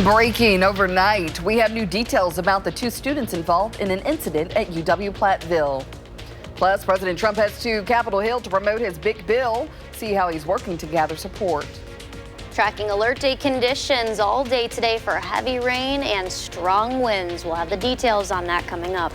Breaking overnight, we have new details about the two students involved in an incident at UW-Platteville. Plus, President Trump heads to Capitol Hill to promote his big bill. See how he's working to gather support. Tracking alert day conditions all day today for heavy rain and strong winds. We'll have the details on that coming up.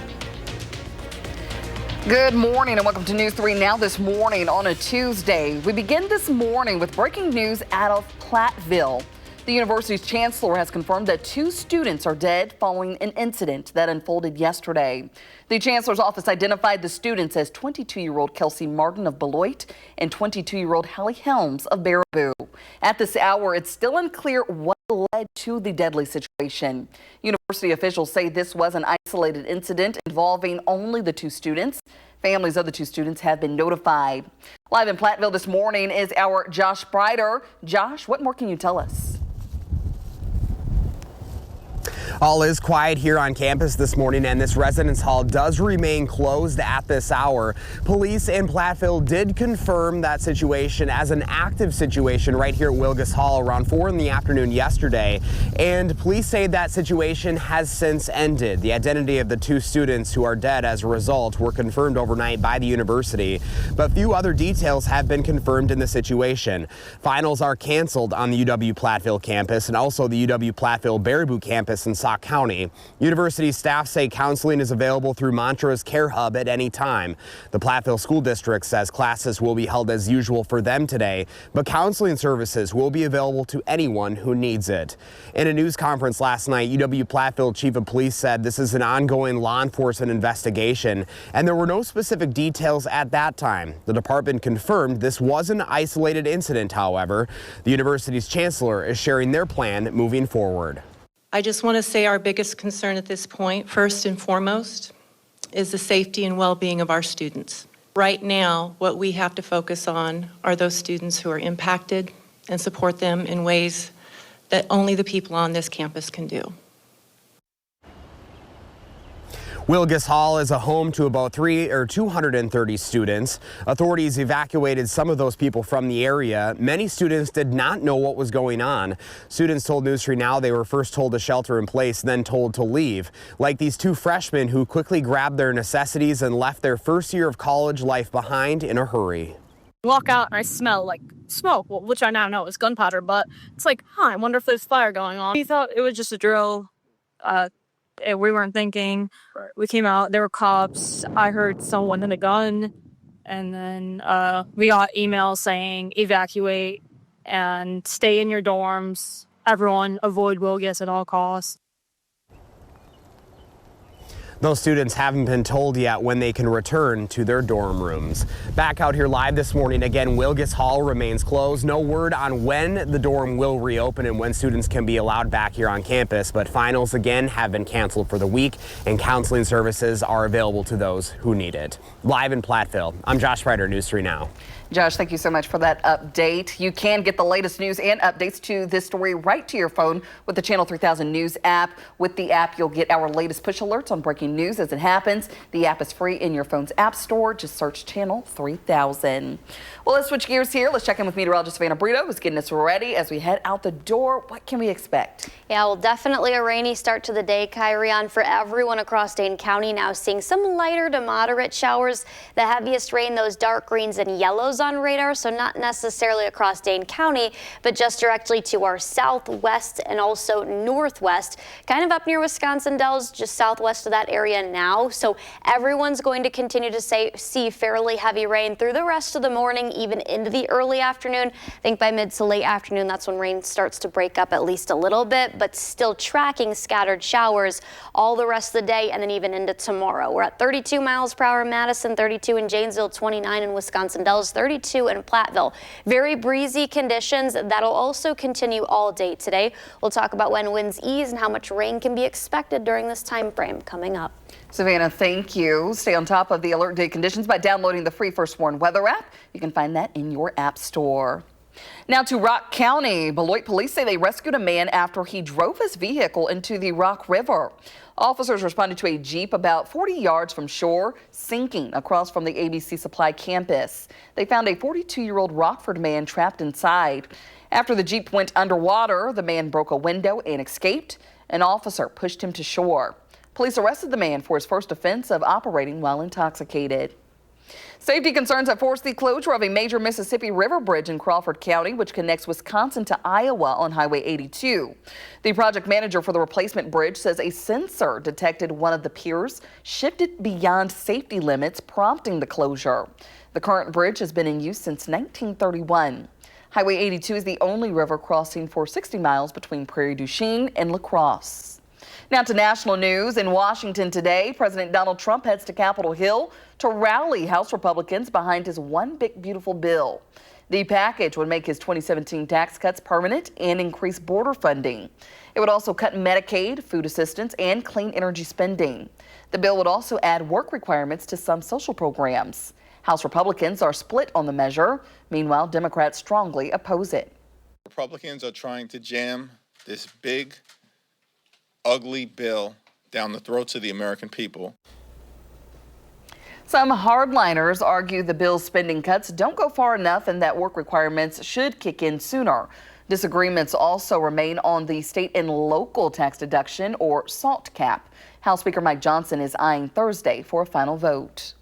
Good morning and welcome to News 3 Now this morning on a Tuesday. We begin this morning with breaking news out of Platteville. The university's chancellor has confirmed that two students are dead following an incident that unfolded yesterday. The chancellor's office identified the students as 22-year-old Kelsey Martin of Beloit and 22-year-old Hallie Helms of Baraboo. At this hour, it's still unclear what led to the deadly situation. University officials say this was an isolated incident involving only the two students. Families of the two students have been notified. Live in Platteville this morning is our Josh Brider. Josh, what more can you tell us? All is quiet here on campus this morning, and this residence hall does remain closed at this hour. Police in Platteville did confirm that situation as an active situation right here at Wilgus Hall around 4 in the afternoon yesterday, and police say that situation has since ended. The identity of the two students who are dead as a result were confirmed overnight by the university, but few other details have been confirmed in the situation. Finals are canceled on the UW-Platteville campus and also the UW-Platteville Baraboo campus in Sauk County. University staff say counseling is available through Montrose Care Hub at any time. The Platteville School District says classes will be held as usual for them today, but counseling services will be available to anyone who needs it. In a news conference last night, UW-Platteville Chief of Police said this is an ongoing law enforcement investigation, and there were no specific details at that time. The department confirmed this was an isolated incident, however. The university's chancellor is sharing their plan moving forward. I just want to say our biggest concern at this point, first and foremost, is the safety and well-being of our students. Right now, what we have to focus on are those students who are impacted and support them in ways that only the people on this campus can do. Wilgus Hall is a home to about 230 students. Authorities evacuated some of those people from the area. Many students did not know what was going on. Students told News 3 Now they were first told to shelter in place, then told to leave. Like these two freshmen who quickly grabbed their necessities and left their first year of college life behind in a hurry. Walk out and I smell like smoke, which I now know is gunpowder, but it's like, I wonder if there's fire going on. We thought it was just a drill. We weren't thinking. We came out, there were cops. I heard someone in a gun, and then we got emails saying evacuate and stay in your dorms. Everyone avoid Wilgus at all costs. Those students haven't been told yet when they can return to their dorm rooms. Back out here live this morning, again, Wilgus Hall remains closed. No word on when the dorm will reopen and when students can be allowed back here on campus, but finals again have been canceled for the week and counseling services are available to those who need it. Live in Platteville, I'm Josh Ryder, News 3 Now. Josh, thank you so much for that update. You can get the latest news and updates to this story right to your phone with the Channel 3000 News app. With the app, you'll get our latest push alerts on breaking news as it happens. The app is free in your phone's app store. Just search Channel 3000. Well, let's switch gears here. Let's check in with meteorologist Savannah Brito, who's getting us ready as we head out the door. What can we expect? Yeah, well, definitely a rainy start to the day, Kyrian, for everyone across Dane County. Now seeing some lighter to moderate showers. The heaviest rain, those dark greens and yellows on radar, so not necessarily across Dane County, but just directly to our southwest and also northwest, kind of up near Wisconsin Dells, just southwest of that area now. So everyone's going to continue to see fairly heavy rain through the rest of the morning, even into the early afternoon. I think by mid to late afternoon, that's when rain starts to break up at least a little bit, but still tracking scattered showers all the rest of the day and then even into tomorrow. We're at 32 miles per hour in Madison, 32 in Janesville, 29 in Wisconsin Dells, 32 in Platteville. Very breezy conditions that'll also continue all day today. We'll talk about when winds ease and how much rain can be expected during this time frame coming up. Savannah, thank you. Stay on top of the alert day conditions by downloading the free First Warn weather app. You can find that in your app store. Now to Rock County. Beloit police say they rescued a man after he drove his vehicle into the Rock River. Officers responded to a Jeep about 40 yards from shore, sinking across from the ABC Supply campus. They found a 42-year-old Rockford man trapped inside. After the Jeep went underwater, the man broke a window and escaped. An officer pushed him to shore. Police arrested the man for his first offense of operating while intoxicated. Safety concerns have forced the closure of a major Mississippi River bridge in Crawford County, which connects Wisconsin to Iowa on Highway 82. The project manager for the replacement bridge says a sensor detected one of the piers shifted beyond safety limits, prompting the closure. The current bridge has been in use since 1931. Highway 82 is the only river crossing for 60 miles between Prairie du Chien and La Crosse. Now to national news. In Washington today, President Donald Trump heads to Capitol Hill to rally House Republicans behind his One Big Beautiful Bill. The package would make his 2017 tax cuts permanent and increase border funding. It would also cut Medicaid, food assistance, and clean energy spending. The bill would also add work requirements to some social programs. House Republicans are split on the measure. Meanwhile, Democrats strongly oppose it. Republicans are trying to jam this big, ugly bill down the throats of the American people. Some hardliners argue the bill's spending cuts don't go far enough and that work requirements should kick in sooner. Disagreements also remain on the state and local tax deduction, or SALT cap. House Speaker Mike Johnson is eyeing Thursday for a final vote.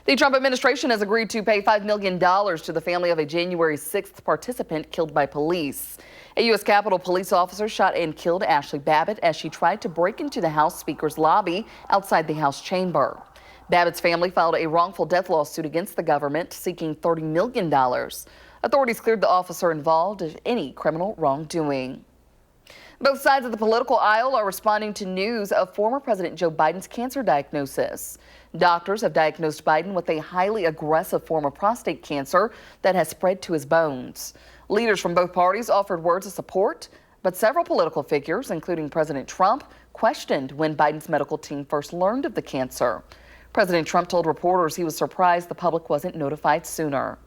The Trump administration has agreed to pay $5 million to the family of a January 6th participant killed by police. A U.S. Capitol police officer shot and killed Ashley Babbitt as she tried to break into the House Speaker's lobby outside the House chamber. Babbitt's family filed a wrongful death lawsuit against the government seeking $30 million. Authorities cleared the officer involved of any criminal wrongdoing. Both sides of the political aisle are responding to news of former President Joe Biden's cancer diagnosis. Doctors have diagnosed Biden with a highly aggressive form of prostate cancer that has spread to his bones. Leaders from both parties offered words of support, but several political figures, including President Trump, questioned when Biden's medical team first learned of the cancer. President Trump told reporters he was surprised the public wasn't notified sooner.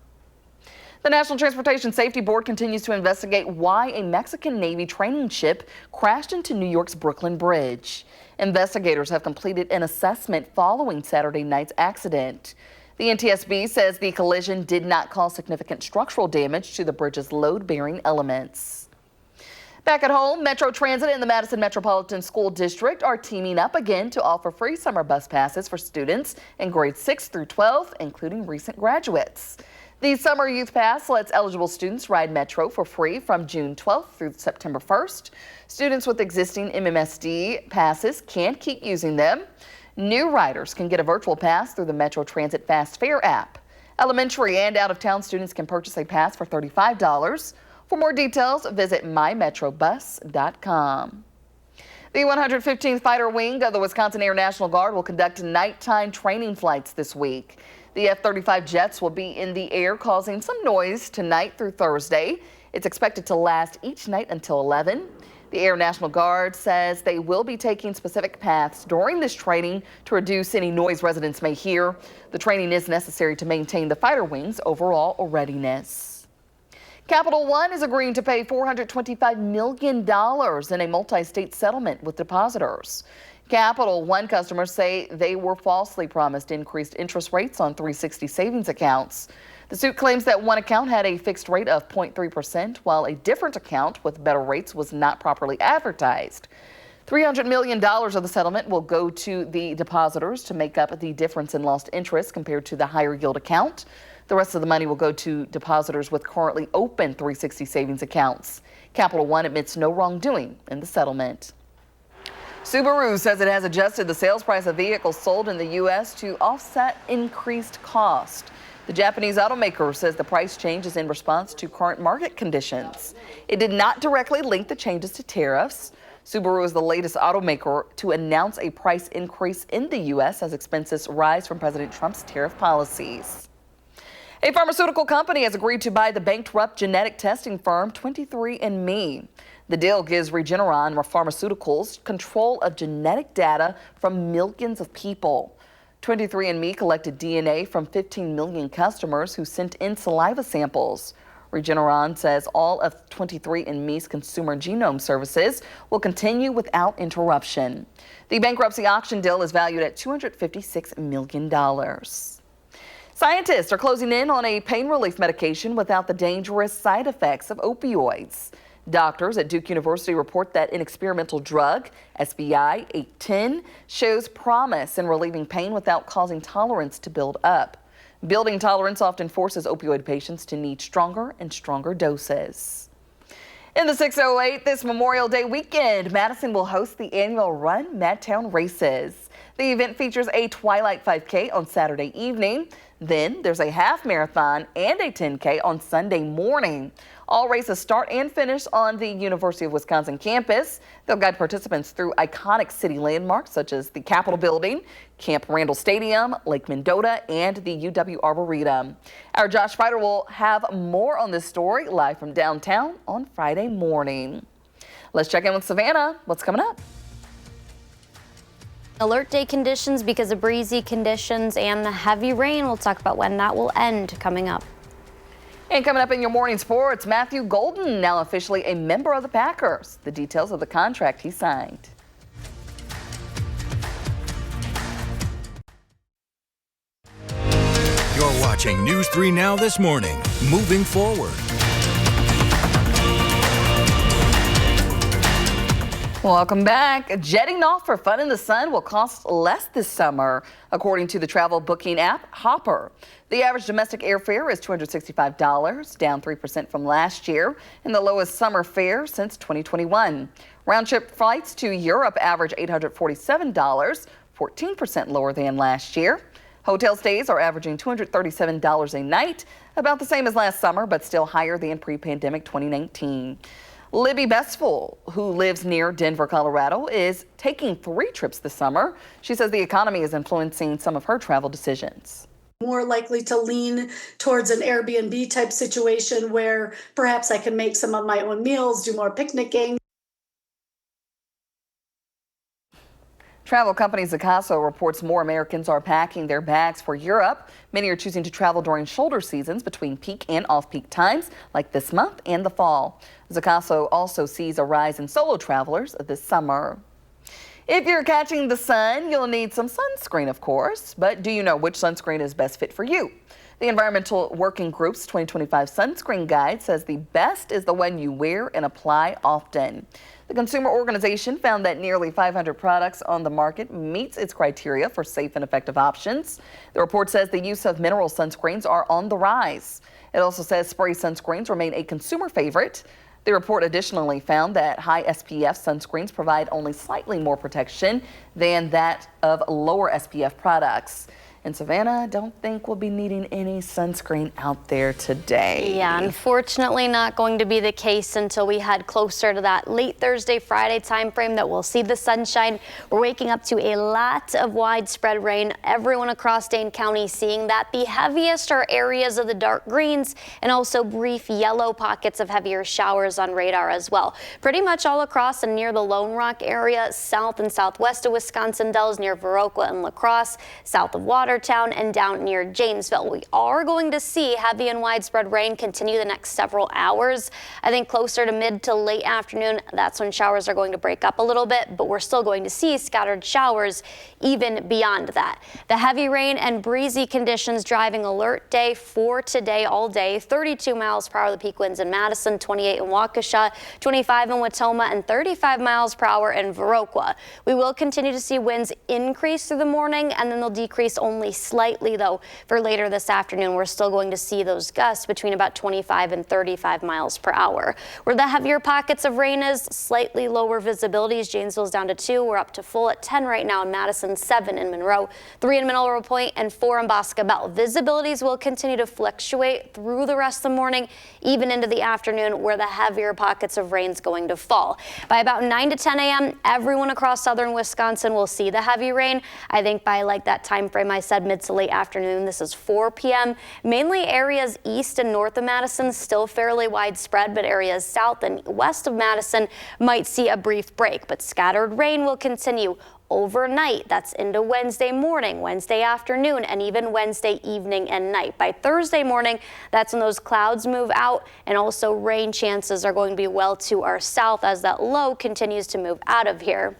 The National Transportation Safety Board continues to investigate why a Mexican Navy training ship crashed into New York's Brooklyn Bridge. Investigators have completed an assessment following Saturday night's accident. The NTSB says the collision did not cause significant structural damage to the bridge's load-bearing elements. Back at home, Metro Transit and the Madison Metropolitan School District are teaming up again to offer free summer bus passes for students in grades 6 through 12, including recent graduates. The Summer Youth Pass lets eligible students ride Metro for free from June 12th through September 1st. Students with existing MMSD passes can keep using them. New riders can get a virtual pass through the Metro Transit Fast Fare app. Elementary and out-of-town students can purchase a pass for $35. For more details, visit mymetrobus.com. The 115th Fighter Wing of the Wisconsin Air National Guard will conduct nighttime training flights this week. The F-35 jets will be in the air causing some noise tonight through Thursday. It's expected to last each night until 11. The Air National Guard says they will be taking specific paths during this training to reduce any noise residents may hear. The training is necessary to maintain the fighter wing's overall readiness. Capital One is agreeing to pay $425 million in a multi-state settlement with depositors. Capital One customers say they were falsely promised increased interest rates on 360 savings accounts. The suit claims that one account had a fixed rate of 0.3%, while a different account with better rates was not properly advertised. $300 million of the settlement will go to the depositors to make up the difference in lost interest compared to the higher yield account. The rest of the money will go to depositors with currently open 360 savings accounts. Capital One admits no wrongdoing in the settlement. Subaru says it has adjusted the sales price of vehicles sold in the U.S. to offset increased cost. The Japanese automaker says the price change is in response to current market conditions. It did not directly link the changes to tariffs. Subaru is the latest automaker to announce a price increase in the U.S. as expenses rise from President Trump's tariff policies. A pharmaceutical company has agreed to buy the bankrupt genetic testing firm 23andMe. The deal gives Regeneron Pharmaceuticals control of genetic data from millions of people. 23andMe collected DNA from 15 million customers who sent in saliva samples. Regeneron says all of 23andMe's consumer genome services will continue without interruption. The bankruptcy auction deal is valued at $256 million. Scientists are closing in on a pain relief medication without the dangerous side effects of opioids. Doctors at Duke University report that an experimental drug, SBI 810, shows promise in relieving pain without causing tolerance to build up. Building tolerance often forces opioid patients to need stronger and stronger doses. In the 608 this Memorial Day weekend, Madison will host the annual Run Madtown races. The event features a Twilight 5K on Saturday evening. Then there's a half marathon and a 10K on Sunday morning. All races start and finish on the University of Wisconsin campus. They'll guide participants through iconic city landmarks such as the Capitol Building, Camp Randall Stadium, Lake Mendota, and the UW Arboretum. Our Josh Fighter will have more on this story live from downtown on Friday morning. Let's check in with Savannah. What's coming up? Alert day conditions because of breezy conditions and the heavy rain. We'll talk about when that will end coming up. And coming up in your morning sports, Matthew Golden now officially a member of the Packers. The details of the contract he signed. You're watching News 3 Now this morning. Moving forward. Welcome back. Jetting off for fun in the sun will cost less this summer, according to the travel booking app Hopper. The average domestic airfare is $265, down 3% from last year, and the lowest summer fare since 2021. Round-trip flights to Europe average $847, 14% lower than last year. Hotel stays are averaging $237 a night, about the same as last summer, but still higher than pre-pandemic 2019. Libby Bestful, who lives near Denver, Colorado, is taking 3 trips this summer. She says the economy is influencing some of her travel decisions. More likely to lean towards an Airbnb type situation where perhaps I can make some of my own meals, do more picnicking. Travel company Zacasso reports more Americans are packing their bags for Europe. Many are choosing to travel during shoulder seasons between peak and off-peak times, like this month and the fall. Zacasso also sees a rise in solo travelers this summer. If you're catching the sun, you'll need some sunscreen, of course. But do you know which sunscreen is best fit for you? The Environmental Working Group's 2025 sunscreen guide says the best is the one you wear and apply often. The consumer organization found that nearly 500 products on the market meets its criteria for safe and effective options. The report says the use of mineral sunscreens are on the rise. It also says spray sunscreens remain a consumer favorite. The report additionally found that high SPF sunscreens provide only slightly more protection than that of lower SPF products. And Savannah, don't think we'll be needing any sunscreen out there today. Yeah, unfortunately not going to be the case until we head closer to that late Thursday, Friday time frame that we'll see the sunshine. We're waking up to a lot of widespread rain. Everyone across Dane County seeing that. The heaviest are areas of the dark greens and also brief yellow pockets of heavier showers on radar as well. Pretty much all across and near the Lone Rock area, south and southwest of Wisconsin Dells, near Viroqua and La Crosse, south of Watertown and down near Janesville. We are going to see heavy and widespread rain continue the next several hours. I think closer to mid to late afternoon, that's when showers are going to break up a little bit, but we're still going to see scattered showers even beyond that. The heavy rain and breezy conditions driving alert day for today all day. 32 miles per hour the peak winds in Madison, 28 in Waukesha, 25 in Watoma, and 35 miles per hour in Viroqua. We will continue to see winds increase through the morning, and then they'll decrease only slightly though for later this afternoon. We're still going to see those gusts between about 25 and 35 miles per hour. Where the heavier pockets of rain is, slightly lower visibilities. Janesville's down to 2. We're up to full at 10 right now in Madison, 7 in Monroe, 3 in Mineral Point, and 4 in Boscobel. Visibilities will continue to fluctuate through the rest of the morning, even into the afternoon, where the heavier pockets of rain is going to fall. By about 9 to 10 a.m., everyone across southern Wisconsin will see the heavy rain. I think by like that time frame I said, mid to late afternoon. This is 4 p.m. Mainly areas east and north of Madison still fairly widespread, but areas south and west of Madison might see a brief break. But scattered rain will continue overnight. That's into Wednesday morning, Wednesday afternoon, and even Wednesday evening and night. By Thursday morning, that's when those clouds move out, and also rain chances are going to be well to our south as that low continues to move out of here.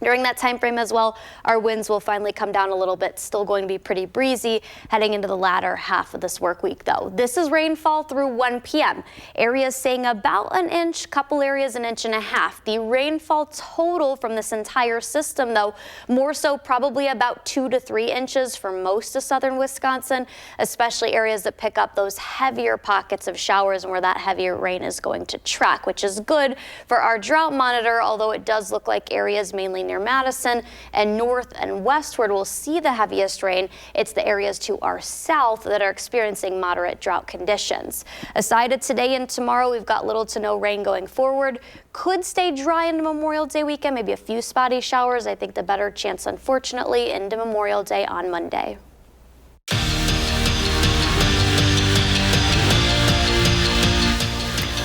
During that time frame as well, our winds will finally come down a little bit, still going to be pretty breezy heading into the latter half of this work week though. This is rainfall through 1 p.m. Areas saying about an inch, couple areas 1.5 inches. The rainfall total from this entire system though, more so probably about 2 to 3 inches for most of southern Wisconsin, especially areas that pick up those heavier pockets of showers and where that heavier rain is going to track, which is good for our drought monitor, although it does look like areas mainly near Madison and north and westward will see the heaviest rain. It's the areas to our south that are experiencing moderate drought conditions. Aside of today and tomorrow, we've got little to no rain going forward. Could stay dry into Memorial Day weekend, maybe a few spotty showers. I think the better chance, unfortunately, into Memorial Day on Monday.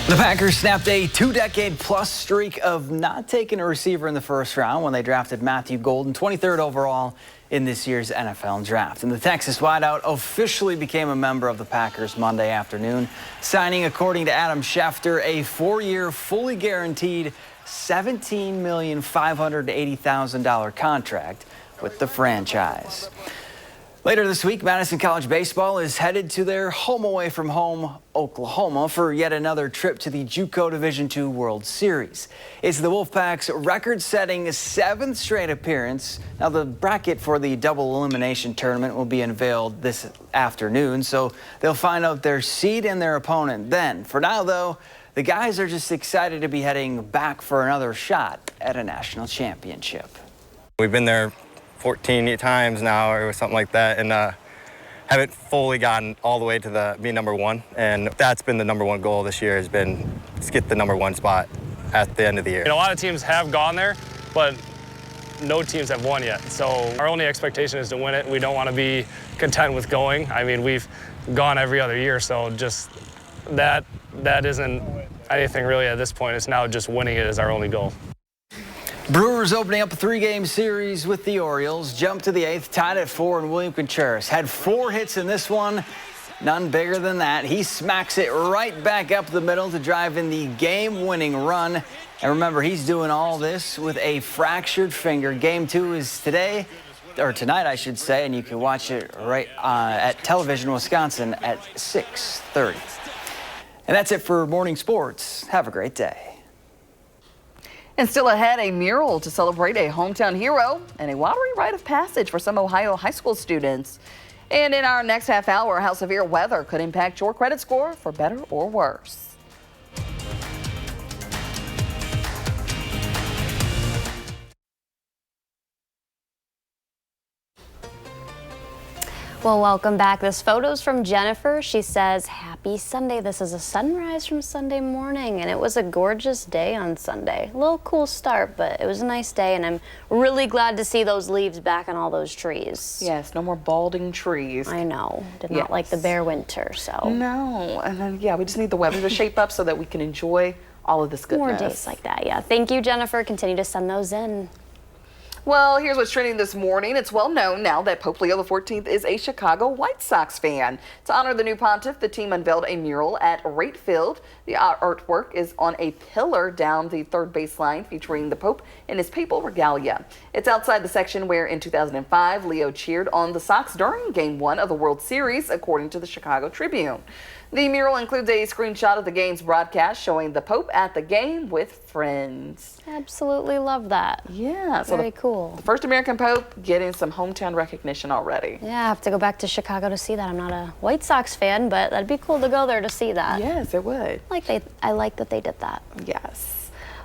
The Packers snapped a 2-decade-plus streak of not taking a receiver in the first round when they drafted Matthew Golden, 23rd overall in this year's NFL draft. And the Texas wideout officially became a member of the Packers Monday afternoon, signing, according to Adam Schefter, a 4-year, fully guaranteed $17,580,000 contract with the franchise. Later this week, Madison College baseball is headed to their home away from home, Oklahoma, for yet another trip to the JUCO Division II World Series. It's the Wolfpack's record-setting 7th straight appearance. Now, the bracket for the double elimination tournament will be unveiled this afternoon, so they'll find out their seed and their opponent then. For now, though, the guys are just excited to be heading back for another shot at a national championship. We've been there 14 times now or something like that, and haven't fully gotten all the way to being number one. And that's been the number one goal this year, has been to get the number one spot at the end of the year. A lot of teams have gone there, but no teams have won yet. So our only expectation is to win it. We don't want to be content with going. I mean, we've gone every other year, so just that isn't anything really at this point. It's now just winning it is our only goal. Brewers opening up a 3-game series with the Orioles. Jumped to the 8th, tied at 4, and William Contreras had 4 hits in this one. None bigger than that. He smacks it right back up the middle to drive in the game-winning run. And remember, he's doing all this with a fractured finger. Game 2 is today, or tonight, I should say, and you can watch it right at Television Wisconsin at 6:30. And that's it for morning sports. Have a great day. And still ahead, a mural to celebrate a hometown hero and a watery rite of passage for some Ohio high school students. And in our next half hour, how severe weather could impact your credit score for better or worse. Well, welcome back. This photo's from Jennifer. She says, happy Sunday. This is a sunrise from Sunday morning, and it was a gorgeous day on Sunday. A little cool start, but it was a nice day, and I'm really glad to see those leaves back on all those trees. Yes, no more balding trees. I know. Did not like the bare winter, so. No, and then, yeah, we just need the weather to shape up so that we can enjoy all of this goodness. More days like that, yeah. Thank you, Jennifer. Continue to send those in. Well, here's what's trending this morning. It's well known now that Pope Leo XIV is a Chicago White Sox fan. To honor the new pontiff, the team unveiled a mural at Rate Field. The artwork is on a pillar down the third baseline featuring the Pope in his papal regalia. It's outside the section where in 2005, Leo cheered on the Sox during Game 1 of the World Series, according to the Chicago Tribune. The mural includes a screenshot of the game's broadcast showing the Pope at the game with friends. Absolutely love that. Yeah. Very cool. The first American Pope getting some hometown recognition already. Yeah, I have to go back to Chicago to see that. I'm not a White Sox fan, but that'd be cool to go there to see that. Yes, it would. I like that they did that. Yes.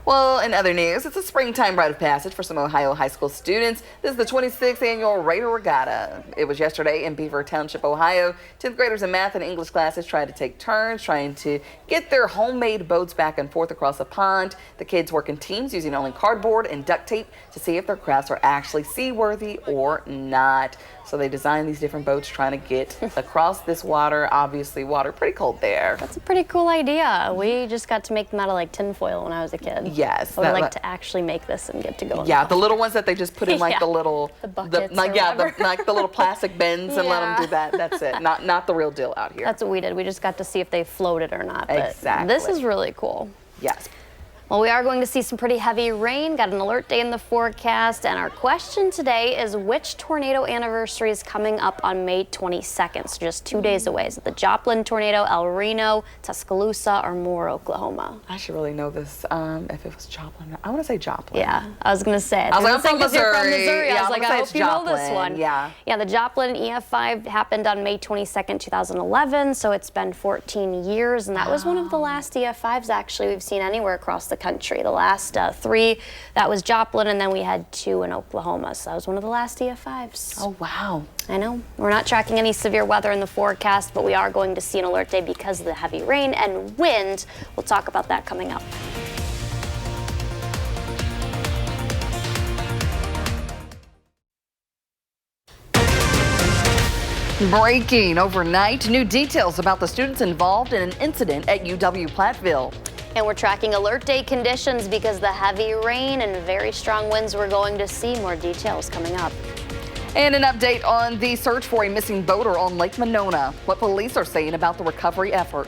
Well, in other news, it's a springtime rite of passage for some Ohio high school students. This is the 26th annual Raider Regatta. It was yesterday in Beaver Township, Ohio. 10th graders in math and English classes tried to take turns trying to get their homemade boats back and forth across a pond. The kids work in teams using only cardboard and duct tape to see if their crafts are actually seaworthy or not. So they designed these different boats trying to get across this water. Obviously, water pretty cold there. That's a pretty cool idea. We just got to make them out of like tinfoil when I was a kid. Yes. I would like to actually make this and get to go. Yeah, the little ones that they just put in like the little, the buckets like the little plastic bins and let them do that. That's it. Not the real deal out here. That's what we did. We just got to see if they floated or not. But exactly. This is really cool. Yes. Well, we are going to see some pretty heavy rain. Got an alert day in the forecast. And our question today is, which tornado anniversary is coming up on May 22nd? So just 2 days away. Is it the Joplin tornado, El Reno, Tuscaloosa, or Moore, Oklahoma? I should really know this. If it was Joplin, I want to say Joplin. Yeah, I was going to say it. I was like, I'm from Missouri. You're from Missouri. Yeah, I was like, I hope you know this Joplin. one. Yeah. Yeah, the Joplin EF5 happened on May 22nd, 2011. So it's been 14 years. And that was one of the last EF5s, actually, we've seen anywhere across the country. The last 3, that was Joplin, and then we had 2 in Oklahoma. So that was one of the last EF5s. Oh, wow. I know. We're not tracking any severe weather in the forecast, but we are going to see an alert day because of the heavy rain and wind. We'll talk about that coming up. Breaking overnight, new details about the students involved in an incident at UW Platteville. And we're tracking alert day conditions because the heavy rain and very strong winds we're going to see. More details coming up. And an update on the search for a missing boater on Lake Monona. What police are saying about the recovery effort.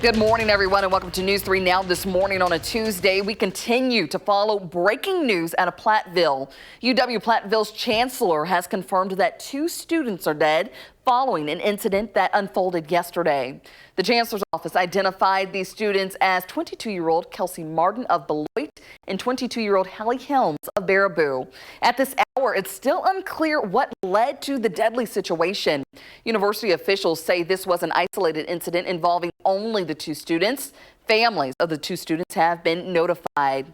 Good morning, everyone, and welcome to News 3 Now. This morning on a Tuesday, we continue to follow breaking news out of Platteville. UW Platteville's chancellor has confirmed that 2 students are dead following an incident that unfolded yesterday. The chancellor's office identified these students as 22-year-old Kelsey Martin of Beloit and 22-year-old Hallie Helms of Baraboo. At this hour, it's still unclear what led to the deadly situation. University officials say this was an isolated incident involving only the 2 students. Families of the 2 students have been notified.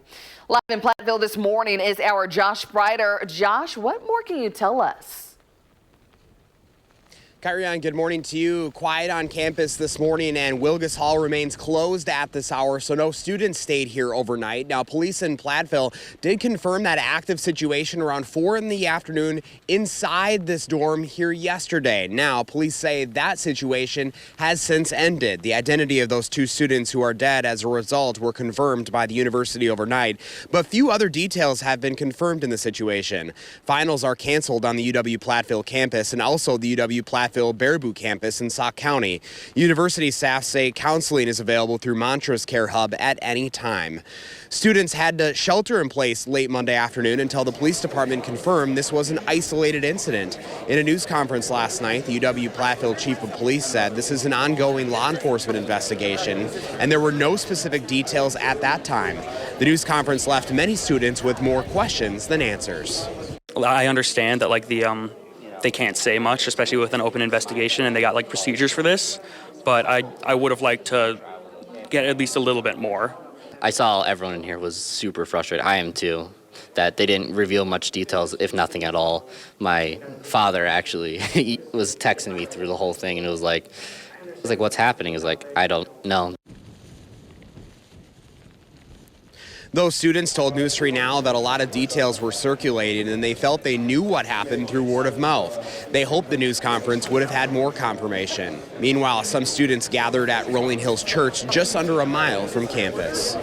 Live in Platteville this morning is our Josh Breider. Josh, what more can you tell us? Kyrian, good morning to you. Quiet on campus this morning, and Wilgus Hall remains closed at this hour, so no students stayed here overnight. Now, police in Platteville did confirm that active situation around 4 in the afternoon inside this dorm here yesterday. Now, police say that situation has since ended. The identity of those 2 students who are dead as a result were confirmed by the university overnight, but few other details have been confirmed in the situation. Finals are canceled on the UW Platteville campus and also the UW Platteville Baraboo campus in Sauk County. University staff say counseling is available through Montrose Care Hub at any time. Students had to shelter in place late Monday afternoon until the police department confirmed this was an isolated incident. In a news conference last night, the UW Platteville chief of police said this is an ongoing law enforcement investigation, and there were no specific details at that time. The news conference left many students with more questions than answers. I understand that they can't say much, especially with an open investigation, and they got procedures for this, but I would have liked to get at least a little bit more. I saw everyone in here was super frustrated. I am too, that they didn't reveal much details, if nothing at all. My father actually was texting me through the whole thing, and it was like, what's happening? It was like, I don't know. Those students told News 3 Now that a lot of details were circulating and they felt they knew what happened through word of mouth. They hoped the news conference would have had more confirmation. Meanwhile, some students gathered at Rolling Hills Church just under a mile from campus.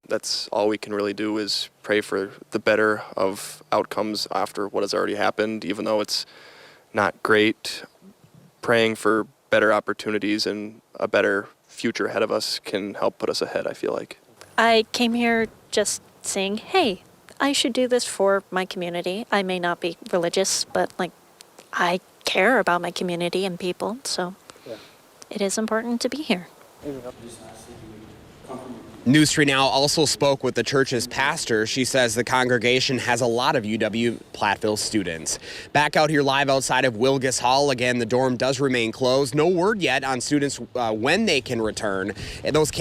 That's all we can really do is pray for the better of outcomes after what has already happened, even though it's not great. Praying for better opportunities and a better future ahead of us can help put us ahead, I feel like. I came here just saying, hey, I should do this for my community. I may not be religious, but I care about my community and people, so it is important to be here. News 3 Now also spoke with the church's pastor. She says the congregation has a lot of UW Platteville students. Back out here live outside of Wilgus Hall. Again, the dorm does remain closed. No word yet on students when they can return. And those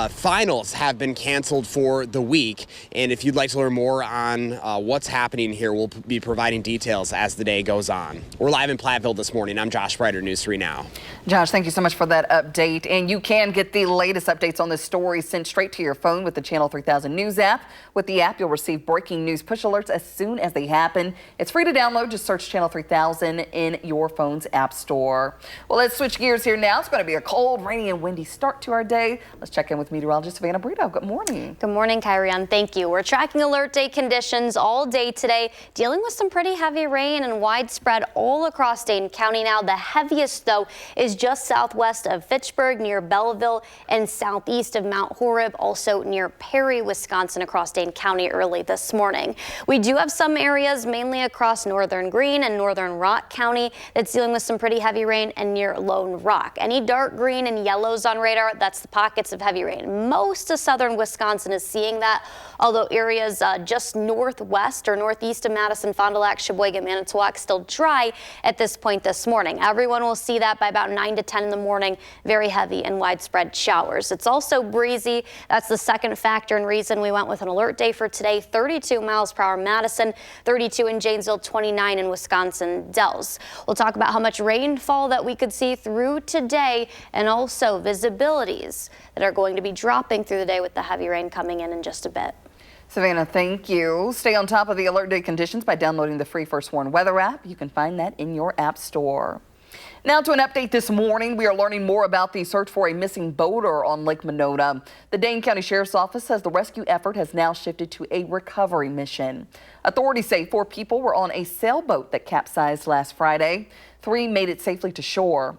finals have been canceled for the week. And if you'd like to learn more on what's happening here, we'll be providing details as the day goes on. We're live in Platteville this morning. I'm Josh Breider, News 3 Now. Josh, thank you so much for that update. And you can get the latest updates on this story sent straight to your phone with the Channel 3000 News app. With the app, you'll receive breaking news push alerts as soon as they happen. It's free to download. Just search Channel 3000 in your phone's app store. Well, let's switch gears here now. It's going to be a cold, rainy, and windy start to our day. Let's check in in with meteorologist Savannah Brito. Good morning. Good morning, Kyrian. Thank you. We're tracking alert day conditions all day today, dealing with some pretty heavy rain and widespread all across Dane County now. The heaviest, though, is just southwest of Fitchburg near Belleville and southeast of Mount Horeb, also near Perry, Wisconsin, across Dane County early this morning. We do have some areas, mainly across northern Greene and northern Rock County, that's dealing with some pretty heavy rain and near Lone Rock. Any dark green and yellows on radar, that's the pockets of heavy rain. Most of southern Wisconsin is seeing that, although areas just northwest or northeast of Madison, Fond du Lac, Sheboygan, Manitowoc still dry at this point this morning. Everyone will see that by about 9 to 10 in the morning. Very heavy and widespread showers. It's also breezy. That's the second factor and reason we went with an alert day for today. 32 miles per hour Madison, 32 in Janesville, 29 in Wisconsin Dells. We'll talk about how much rainfall that we could see through today and also visibilities that are going to be dropping through the day with the heavy rain coming in just a bit. Savannah, thank you. Stay on top of the alert day conditions by downloading the free First Warn weather app. You can find that in your app store. Now to an update this morning. We are learning more about the search for a missing boater on Lake Monona. The Dane County Sheriff's Office says the rescue effort has now shifted to a recovery mission. Authorities say 4 people were on a sailboat that capsized last Friday. 3 made it safely to shore.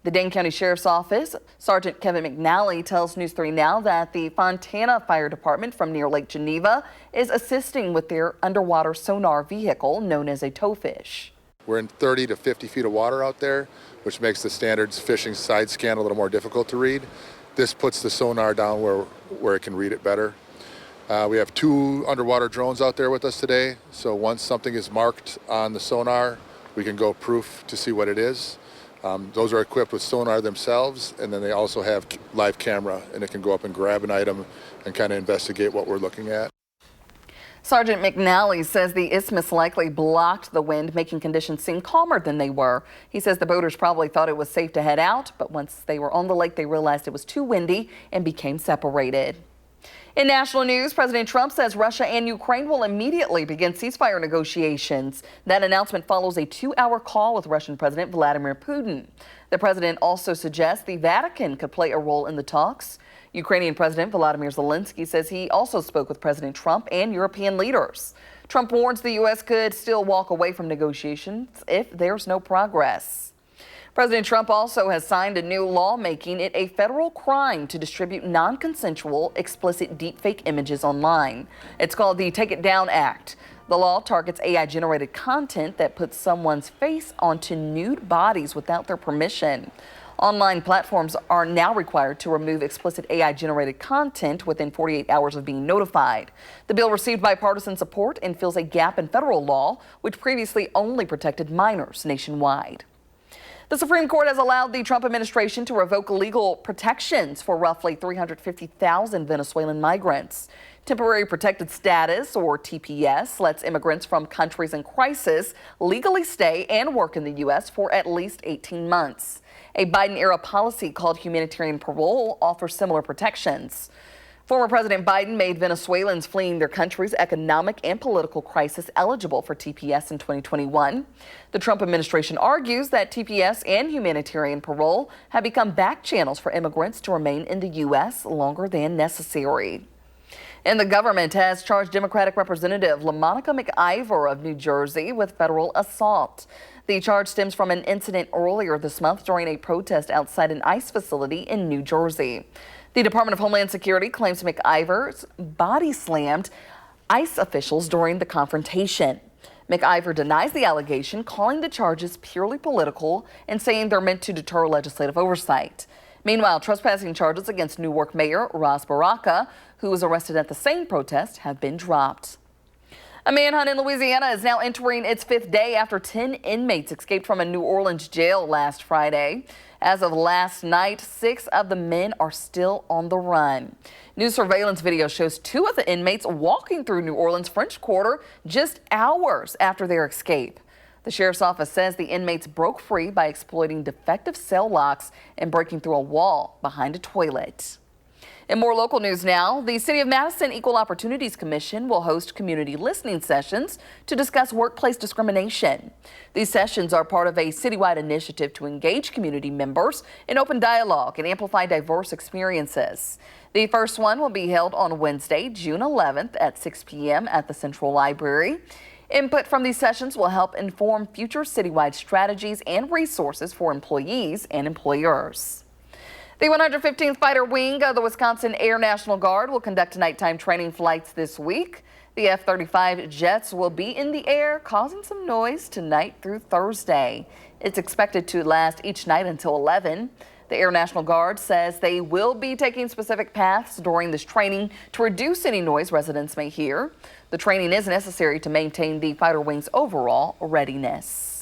The Dane County Sheriff's Office, Sergeant Kevin McNally tells News 3 Now that the Fontana Fire Department from near Lake Geneva is assisting with their underwater sonar vehicle known as a towfish. We're in 30 to 50 feet of water out there, which makes the standards fishing side scan a little more difficult to read. This puts the sonar down where it can read it better. We have 2 underwater drones out there with us today, so once something is marked on the sonar, we can go proof to see what it is. Those are equipped with sonar themselves, and then they also have live camera, and it can go up and grab an item and kind of investigate what we're looking at. Sergeant McNally says the isthmus likely blocked the wind, making conditions seem calmer than they were. He says the boaters probably thought it was safe to head out, but once they were on the lake, they realized it was too windy and became separated. In national news, President Trump says Russia and Ukraine will immediately begin ceasefire negotiations. That announcement follows a 2-hour call with Russian President Vladimir Putin. The president also suggests the Vatican could play a role in the talks. Ukrainian President Volodymyr Zelensky says he also spoke with President Trump and European leaders. Trump warns the U.S. could still walk away from negotiations if there's no progress. President Trump also has signed a new law making it a federal crime to distribute non-consensual, explicit deepfake images online. It's called the Take It Down Act. The law targets AI-generated content that puts someone's face onto nude bodies without their permission. Online platforms are now required to remove explicit AI-generated content within 48 hours of being notified. The bill received bipartisan support and fills a gap in federal law, which previously only protected minors nationwide. The Supreme Court has allowed the Trump administration to revoke legal protections for roughly 350,000 Venezuelan migrants. Temporary protected status, or TPS, lets immigrants from countries in crisis legally stay and work in the U.S. for at least 18 months. A Biden-era policy called humanitarian parole offers similar protections. Former President Biden made Venezuelans fleeing their country's economic and political crisis eligible for TPS in 2021. The Trump administration argues that TPS and humanitarian parole have become back channels for immigrants to remain in the U.S. longer than necessary. And the government has charged Democratic Representative LaMonica McIver of New Jersey with federal assault. The charge stems from an incident earlier this month during a protest outside an ICE facility in New Jersey. The Department of Homeland Security claims McIver's body slammed ICE officials during the confrontation. McIver denies the allegation, calling the charges purely political and saying they're meant to deter legislative oversight. Meanwhile, trespassing charges against Newark Mayor Ras Baraka, who was arrested at the same protest, have been dropped. A manhunt in Louisiana is now entering its 5th day after 10 inmates escaped from a New Orleans jail last Friday. As of last night, 6 of the men are still on the run. New surveillance video shows 2 of the inmates walking through New Orleans French Quarter just hours after their escape. The sheriff's office says the inmates broke free by exploiting defective cell locks and breaking through a wall behind a toilet. In more local news now, the City of Madison Equal Opportunities Commission will host community listening sessions to discuss workplace discrimination. These sessions are part of a citywide initiative to engage community members in open dialogue and amplify diverse experiences. The first one will be held on Wednesday, June 11th at 6 p.m. at the Central Library. Input from these sessions will help inform future citywide strategies and resources for employees and employers. The 115th Fighter Wing of the Wisconsin Air National Guard will conduct nighttime training flights this week. The F-35 jets will be in the air, causing some noise tonight through Thursday. It's expected to last each night until 11. The Air National Guard says they will be taking specific paths during this training to reduce any noise residents may hear. The training is necessary to maintain the fighter wing's overall readiness.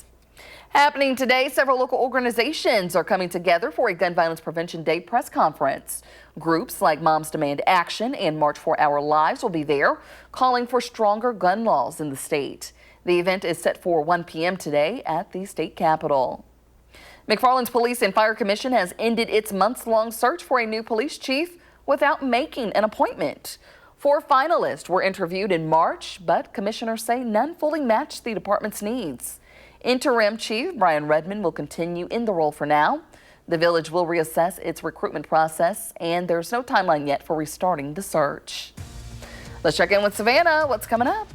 Happening today, several local organizations are coming together for a Gun Violence Prevention Day press conference. Groups like Moms Demand Action and March for Our Lives will be there, calling for stronger gun laws in the state. The event is set for 1 p.m. today at the state capitol. McFarland's Police and Fire Commission has ended its months-long search for a new police chief without making an appointment. 4 finalists were interviewed in March, but commissioners say none fully matched the department's needs. Interim Chief Brian Redmond will continue in the role for now. The village will reassess its recruitment process, and there's no timeline yet for restarting the search. Let's check in with Savannah. What's coming up?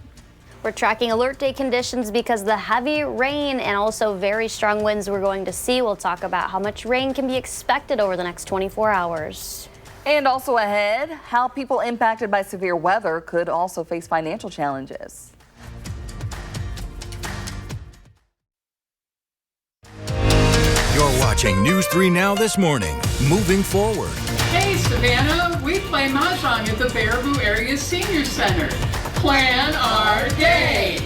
We're tracking alert day conditions because the heavy rain and also very strong winds we're going to see. We'll talk about how much rain can be expected over the next 24 hours. And also ahead, how people impacted by severe weather could also face financial challenges. You're watching News 3 Now this morning. Moving forward. Hey, Savannah, we play Mahjong at the Baraboo Area Senior Center. Plan our day.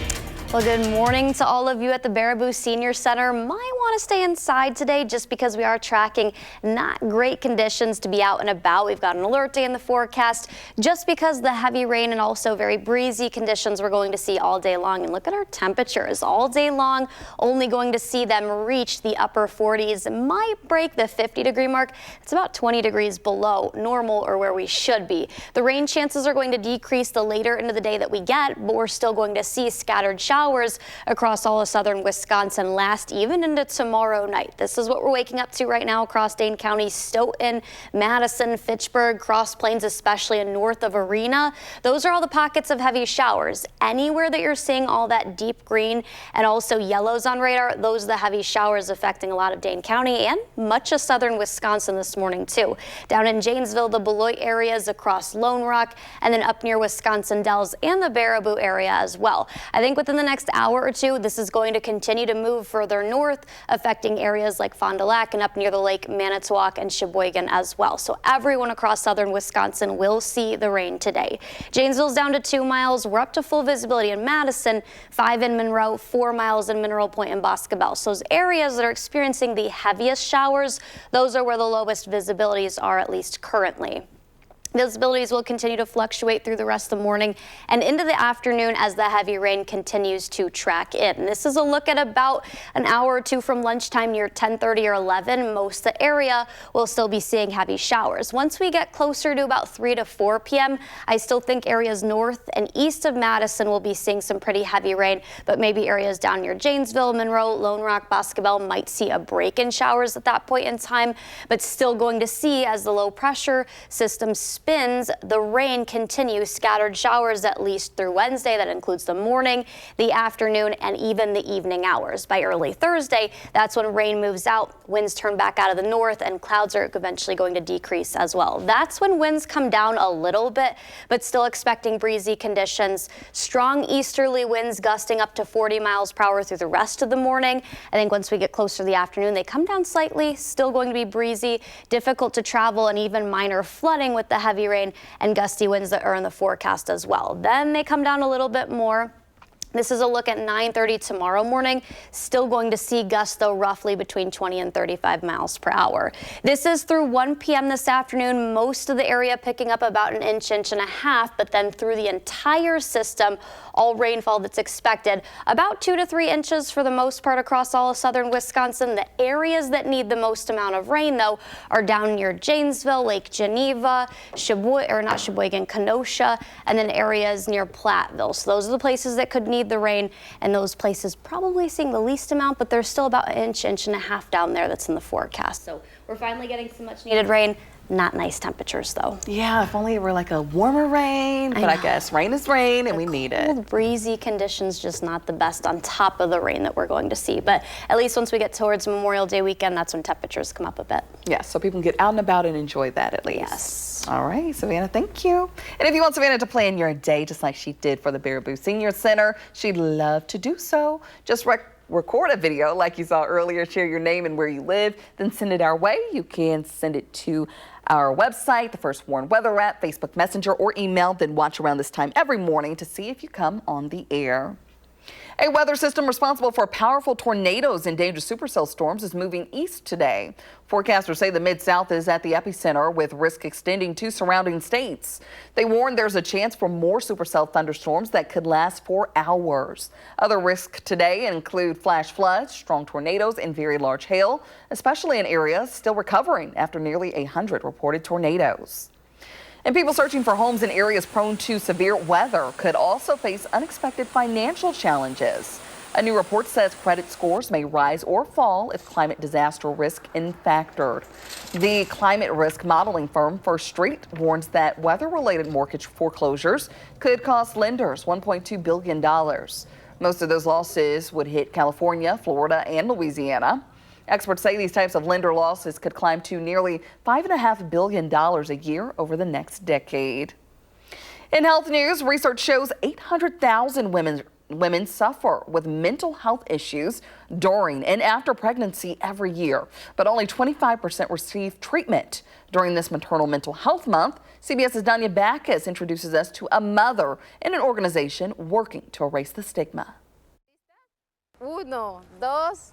Well, good morning to all of you at the Baraboo Senior Center. Might want to stay inside today just because we are tracking not great conditions to be out and about. We've got an alert day in the forecast just because the heavy rain and also very breezy conditions we're going to see all day long. And look at our temperatures all day long, only going to see them reach the upper 40s, might break the 50-degree mark. It's about 20 degrees below normal or where we should be. The rain chances are going to decrease the later into the day that we get, but we're still going to see scattered showers across all of southern Wisconsin last even into tomorrow night. This is what we're waking up to right now across Dane County, Stoughton, Madison, Fitchburg, Cross Plains, especially in north of Arena. Those are all the pockets of heavy showers. Anywhere that you're seeing all that deep green and also yellows on radar, those are the heavy showers affecting a lot of Dane County and much of southern Wisconsin this morning too. Down in Janesville, the Beloit areas, across Lone Rock, and then up near Wisconsin Dells and the Baraboo area as well. I think within the next hour or two, this is going to continue to move further north, affecting areas like Fond du Lac and up near the lake, Manitowoc and Sheboygan as well. So everyone across southern Wisconsin will see the rain today. Janesville's down to 2 miles. We're up to full visibility in Madison, 5 in Monroe, 4 miles in Mineral Point and Boscobel. So those areas that are experiencing the heaviest showers, those are where the lowest visibilities are, at least currently. Visibilities will continue to fluctuate through the rest of the morning and into the afternoon as the heavy rain continues to track in. This is a look at about an hour or two from lunchtime near 10:30 or 11. Most of the area will still be seeing heavy showers. Once we get closer to about 3 to 4 p.m., I still think areas north and east of Madison will be seeing some pretty heavy rain, but maybe areas down near Janesville, Monroe, Lone Rock, Boscobel might see a break in showers at that point in time, but still going to see as the low pressure system spins, the rain continues, scattered showers at least through Wednesday. That includes the morning, the afternoon, and even the evening hours. By early Thursday, that's when rain moves out, winds turn back out of the north, and clouds are eventually going to decrease as well. That's when winds come down a little bit, but still expecting breezy conditions. Strong easterly winds gusting up to 40 miles per hour through the rest of the morning. I think once we get closer to the afternoon, they come down slightly, still going to be breezy, difficult to travel, and even minor flooding with the heavy rain and gusty winds that are in the forecast as well. Then they come down a little bit more. This is a look at 9:30 tomorrow morning. Still going to see gusts, though, roughly between 20 and 35 miles per hour. This is through 1 p.m. this afternoon. Most of the area picking up about an inch, inch and a half, but then through the entire system, all rainfall that's expected, about 2 to 3 inches for the most part across all of southern Wisconsin. The areas that need the most amount of rain, though, are down near Janesville, Lake Geneva, Kenosha, and then areas near Platteville. So those are the places that could need the rain, and those places probably seeing the least amount, but there's still about an inch, inch and a half down there that's in the forecast. So we're finally getting some much needed rain. Not nice temperatures, though. Yeah, if only it were like a warmer rain, but I guess rain is rain and we need it. Cold, breezy conditions, just not the best on top of the rain that we're going to see. But at least once we get towards Memorial Day weekend, that's when temperatures come up a bit. Yeah, so people can get out and about and enjoy that at least. Yes. All right, Savannah, thank you. And if you want Savannah to plan your day just like she did for the Baraboo Senior Center, she'd love to do so. Just record a video like you saw earlier, share your name and where you live, then send it our way. You can send it to our website, the First Warn Weather app, Facebook Messenger, or email, then watch around this time every morning to see if you come on the air. A weather system responsible for powerful tornadoes and dangerous supercell storms is moving east today. Forecasters say the Mid-South is at the epicenter, with risk extending to surrounding states. They warn there's a chance for more supercell thunderstorms that could last for hours. Other risks today include flash floods, strong tornadoes, and very large hail, especially in areas still recovering after nearly 100 reported tornadoes. And people searching for homes in areas prone to severe weather could also face unexpected financial challenges. A new report says credit scores may rise or fall if climate disaster risk is factored. The climate risk modeling firm First Street warns that weather-related mortgage foreclosures could cost lenders $1.2 billion. Most of those losses would hit California, Florida, and Louisiana. Experts say these types of lender losses could climb to nearly $5.5 billion a year over the next decade. In health news, research shows 800,000 women suffer with mental health issues during and after pregnancy every year, but only 25% receive treatment. During this Maternal Mental Health Month, CBS's Danya Backus introduces us to a mother in an organization working to erase the stigma. Uno, dos.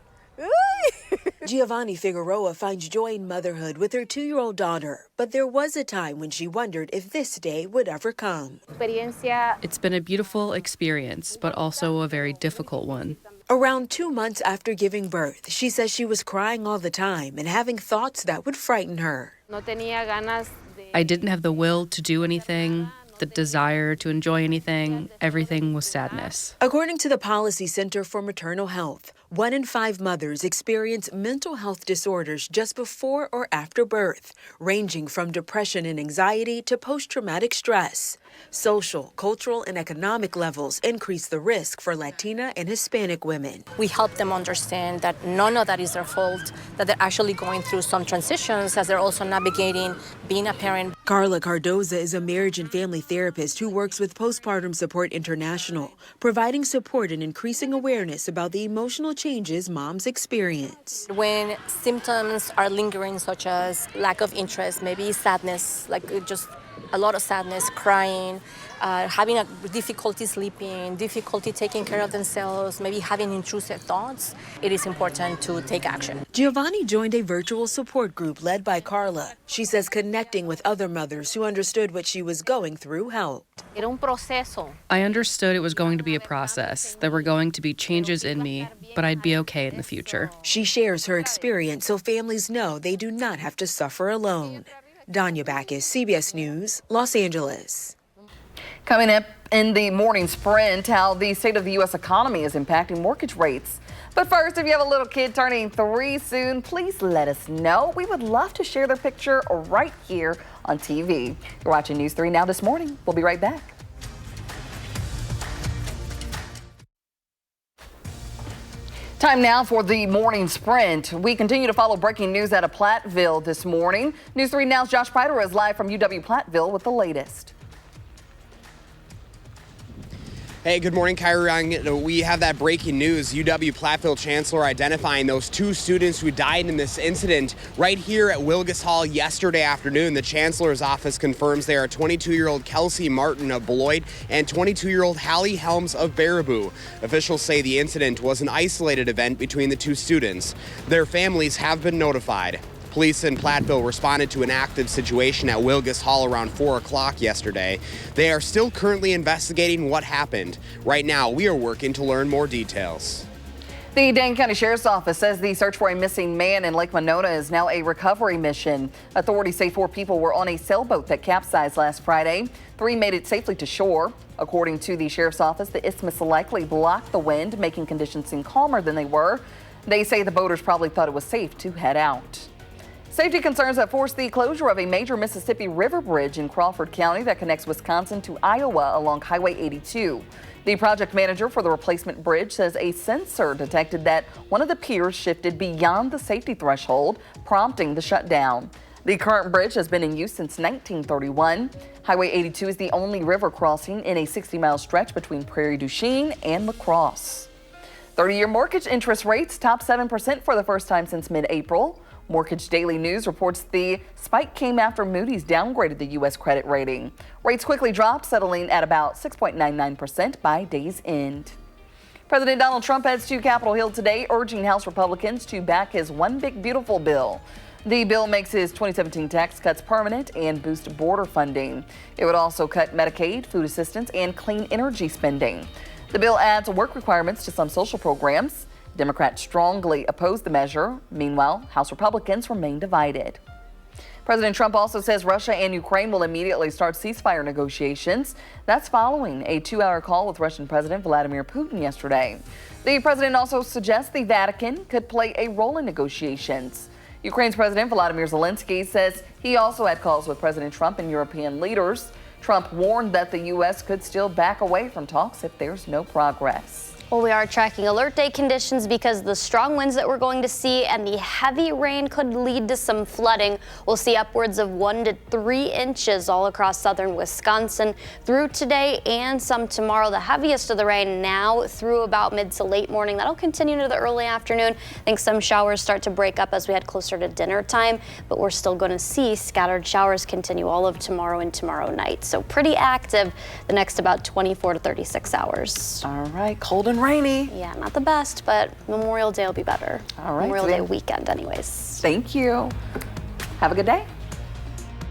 Giovanni Figueroa finds joy in motherhood with her 2-year-old daughter, but there was a time when she wondered if this day would ever come. It's been a beautiful experience, but also a very difficult one. Around 2 months after giving birth, she says she was crying all the time and having thoughts that would frighten her. I didn't have the will to do anything, the desire to enjoy anything. Everything was sadness. According to the Policy Center for Maternal Health, 1 in 5 mothers experience mental health disorders just before or after birth, ranging from depression and anxiety to post-traumatic stress. Social, cultural, and economic levels increase the risk for Latina and Hispanic women. We help them understand that none of that is their fault, that they're actually going through some transitions as they're also navigating being a parent. Carla Cardoza is a marriage and family therapist who works with Postpartum Support International, providing support and increasing awareness about the emotional changes moms experience. When symptoms are lingering, such as lack of interest, maybe sadness, like just a lot of sadness, crying, having a difficulty sleeping, difficulty taking care of themselves, maybe having intrusive thoughts, it is important to take action. Giovanni joined a virtual support group led by Carla. She says connecting with other mothers who understood what she was going through helped. I understood it was going to be a process. There were going to be changes in me, but I'd be okay in the future. She shares her experience so families know they do not have to suffer alone. Danya Backus, CBS News, Los Angeles. Coming up in the morning sprint, how the state of the U.S. economy is impacting mortgage rates. But first, if you have a little kid turning 3 soon, please let us know. We would love to share their picture right here on TV. You're watching News 3 Now this morning. We'll be right back. Time now for the morning sprint. We continue to follow breaking news out of Platteville this morning. News 3 Now's Josh Pider is live from UW Platteville with the latest. Hey, good morning, Kyrie. We have that breaking news. UW Platteville Chancellor identifying those 2 students who died in this incident right here at Wilgus Hall yesterday afternoon. The Chancellor's office confirms they are 22-year-old Kelsey Martin of Beloit and 22-year-old Hallie Helms of Baraboo. Officials say the incident was an isolated event between the 2 students. Their families have been notified. Police in Platteville responded to an active situation at Wilgus Hall around 4 o'clock yesterday. They are still currently investigating what happened. Right now, we are working to learn more details. The Dane County Sheriff's Office says the search for a missing man in Lake Monona is now a recovery mission. Authorities say 4 people were on a sailboat that capsized last Friday. 3 made it safely to shore. According to the Sheriff's Office, the isthmus likely blocked the wind, making conditions seem calmer than they were. They say the boaters probably thought it was safe to head out. Safety concerns have forced the closure of a major Mississippi River bridge in Crawford County that connects Wisconsin to Iowa along Highway 82. The project manager for the replacement bridge says a sensor detected that one of the piers shifted beyond the safety threshold, prompting the shutdown. The current bridge has been in use since 1931. Highway 82 is the only river crossing in a 60-mile stretch between Prairie du Chien and La Crosse. 30-year mortgage interest rates top 7% for the first time since mid-April. Mortgage Daily News reports the spike came after Moody's downgraded the U.S. credit rating. Rates quickly dropped, settling at about 6.99% by day's end. President Donald Trump heads to Capitol Hill today, urging House Republicans to back his One Big Beautiful bill. The bill makes his 2017 tax cuts permanent and boost border funding. It would also cut Medicaid, food assistance, and clean energy spending. The bill adds work requirements to some social programs. Democrats strongly oppose the measure. Meanwhile, House Republicans remain divided. President Trump also says Russia and Ukraine will immediately start ceasefire negotiations. That's following a 2-hour call with Russian President Vladimir Putin yesterday. The president also suggests the Vatican could play a role in negotiations. Ukraine's President Volodymyr Zelensky says he also had calls with President Trump and European leaders. Trump warned that the U.S. could still back away from talks if there's no progress. Well, we are tracking alert day conditions because the strong winds that we're going to see and the heavy rain could lead to some flooding. We'll see upwards of 1 to 3 inches all across southern Wisconsin through today and some tomorrow. The heaviest of the rain now through about mid to late morning. That'll continue into the early afternoon. I think some showers start to break up as we head closer to dinner time, but we're still going to see scattered showers continue all of tomorrow and tomorrow night. So pretty active the next about 24 to 36 hours. All right, cold and rainy. Yeah, not the best, but Memorial Day will be better. All right. Memorial Day weekend anyways. Thank you. Have a good day.